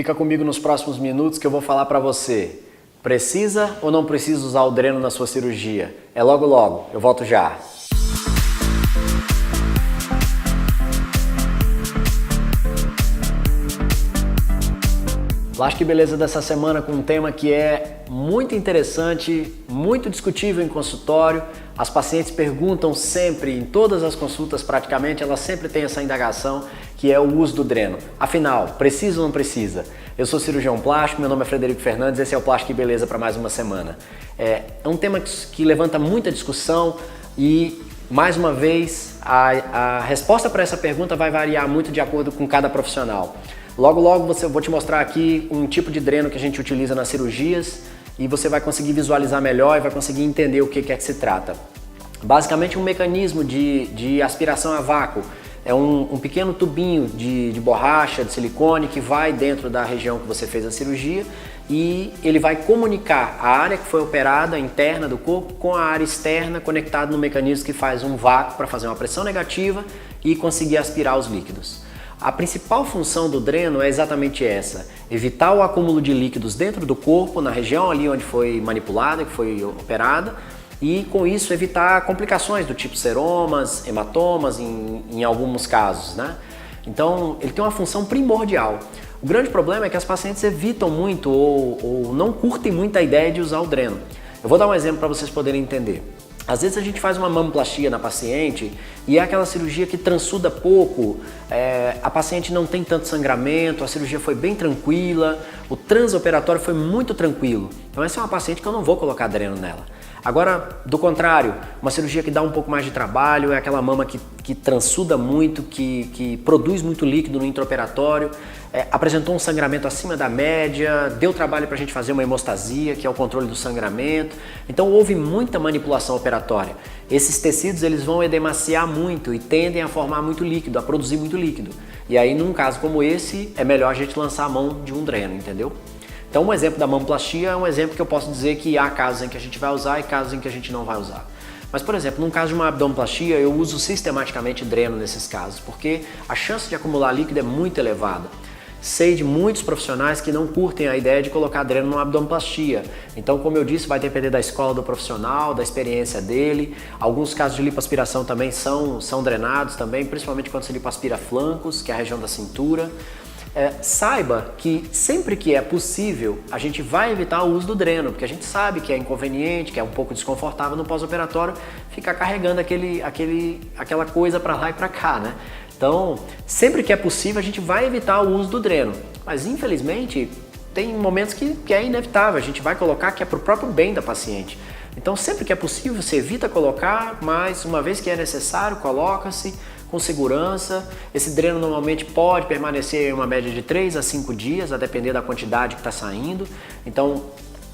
Fica comigo nos próximos minutos que eu vou falar para você. Precisa ou não precisa usar o dreno na sua cirurgia? É logo logo, eu volto já. Plástica e Beleza dessa semana com um tema que é muito interessante, muito discutível em consultório. As pacientes perguntam sempre, em todas as consultas praticamente, elas sempre têm essa indagação, que é o uso do dreno. Afinal, precisa ou não precisa? Eu sou cirurgião plástico, meu nome é Frederico Fernandes, esse é o Plástica e Beleza para mais uma semana. É um tema que levanta muita discussão e, mais uma vez, a resposta para essa pergunta vai variar muito de acordo com cada profissional. Logo vou te mostrar aqui um tipo de dreno que a gente utiliza nas cirurgias e você vai conseguir visualizar melhor e vai conseguir entender o que é que se trata. Basicamente um mecanismo de aspiração a vácuo. É um pequeno tubinho de borracha, de silicone que vai dentro da região que você fez a cirurgia e ele vai comunicar a área que foi operada, interna do corpo, com a área externa, conectado no mecanismo que faz um vácuo para fazer uma pressão negativa e conseguir aspirar os líquidos. A principal função do dreno é exatamente essa, evitar o acúmulo de líquidos dentro do corpo, na região ali onde foi manipulada, que foi operada, e com isso evitar complicações do tipo seromas, hematomas em alguns casos, né? Então ele tem uma função primordial. O grande problema é que as pacientes evitam muito ou não curtem muito a ideia de usar o dreno. Eu vou dar um exemplo para vocês poderem entender. Às vezes a gente faz uma mamoplastia na paciente e é aquela cirurgia que transsuda pouco, a paciente não tem tanto sangramento, a cirurgia foi bem tranquila, o transoperatório foi muito tranquilo. Então essa é uma paciente que eu não vou colocar dreno nela. Agora, do contrário, uma cirurgia que dá um pouco mais de trabalho, é aquela mama que transsuda muito, que produz muito líquido no intraoperatório, apresentou um sangramento acima da média, deu trabalho para a gente fazer uma hemostasia, que é o controle do sangramento. Então houve muita manipulação operatória. Esses tecidos eles vão edemaciar muito e tendem a formar muito líquido, a produzir muito líquido. E aí, num caso como esse, é melhor a gente lançar a mão de um dreno, entendeu? Então, um exemplo da mamoplastia é um exemplo que eu posso dizer que há casos em que a gente vai usar e casos em que a gente não vai usar. Mas, por exemplo, num caso de uma abdominoplastia, eu uso sistematicamente dreno nesses casos, porque a chance de acumular líquido é muito elevada. Sei de muitos profissionais que não curtem a ideia de colocar dreno numa abdominoplastia. Então, como eu disse, vai depender da escola do profissional, da experiência dele. Alguns casos de lipoaspiração também são drenados também, principalmente quando se lipoaspira flancos, que é a região da cintura. Saiba que sempre que é possível a gente vai evitar o uso do dreno, porque a gente sabe que é inconveniente, que é um pouco desconfortável no pós-operatório ficar carregando aquela coisa para lá e para cá, né? Então, sempre que é possível a gente vai evitar o uso do dreno, mas infelizmente tem momentos que é inevitável, a gente vai colocar que é para o próprio bem da paciente. Então, sempre que é possível você evita colocar, mas uma vez que é necessário, coloca-se com segurança. Esse dreno normalmente pode permanecer em uma média de 3 a 5 dias, a depender da quantidade que está saindo. Então,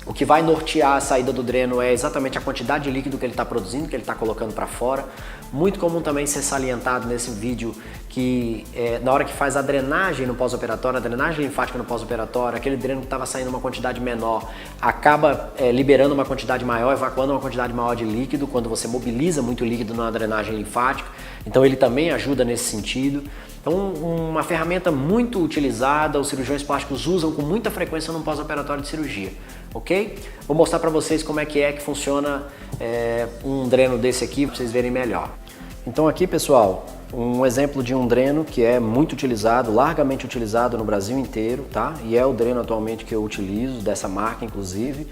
o que vai nortear a saída do dreno é exatamente a quantidade de líquido que ele está produzindo, que ele está colocando para fora. Muito comum também ser salientado nesse vídeo que na hora que faz a drenagem no pós-operatório, a drenagem linfática no pós-operatório, aquele dreno que estava saindo uma quantidade menor acaba liberando uma quantidade maior, evacuando uma quantidade maior de líquido quando você mobiliza muito líquido na drenagem linfática. Então ele também ajuda nesse sentido. Então uma ferramenta muito utilizada, os cirurgiões plásticos usam com muita frequência no pós-operatório de cirurgia, ok? Vou mostrar para vocês como é que funciona um dreno desse aqui, para vocês verem melhor. Então aqui, pessoal, um exemplo de um dreno que é muito utilizado, largamente utilizado no Brasil inteiro, tá? E é o dreno atualmente que eu utilizo, dessa marca inclusive,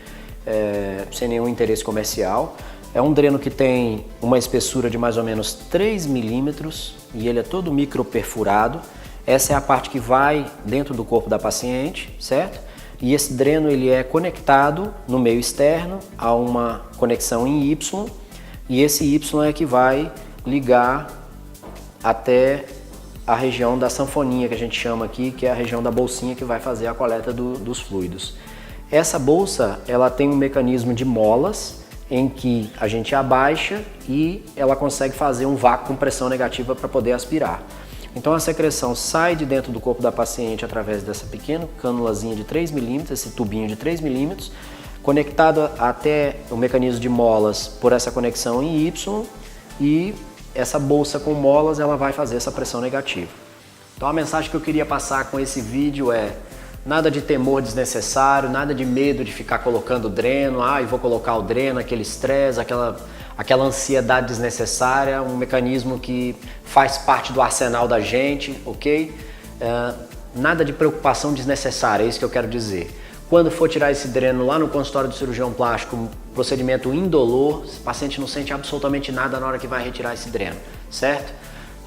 sem nenhum interesse comercial. É um dreno que tem uma espessura de mais ou menos 3 milímetros e ele é todo microperfurado. Essa é a parte que vai dentro do corpo da paciente, certo? E esse dreno ele é conectado no meio externo a uma conexão em Y e esse Y é que vai ligar até a região da sanfoninha que a gente chama aqui, que é a região da bolsinha que vai fazer a coleta dos fluidos. Essa bolsa ela tem um mecanismo de molas em que a gente abaixa e ela consegue fazer um vácuo com pressão negativa para poder aspirar. Então a secreção sai de dentro do corpo da paciente através dessa pequena cânulazinha de 3 milímetros, esse tubinho de 3 milímetros, conectado até o mecanismo de molas por essa conexão em Y e essa bolsa com molas ela vai fazer essa pressão negativa. Então a mensagem que eu queria passar com esse vídeo é: Nada de temor desnecessário, nada de medo de ficar colocando dreno, e vou colocar o dreno, aquele estresse, aquela ansiedade desnecessária, um mecanismo que faz parte do arsenal da gente, ok? Nada de preocupação desnecessária, é isso que eu quero dizer. Quando for tirar esse dreno lá no consultório do cirurgião plástico, um procedimento indolor, o paciente não sente absolutamente nada na hora que vai retirar esse dreno, certo?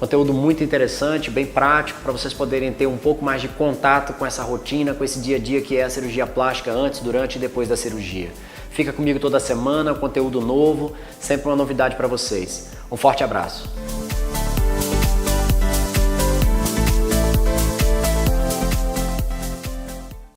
Conteúdo muito interessante, bem prático, para vocês poderem ter um pouco mais de contato com essa rotina, com esse dia a dia que é a cirurgia plástica antes, durante e depois da cirurgia. Fica comigo toda semana, conteúdo novo, sempre uma novidade para vocês. Um forte abraço!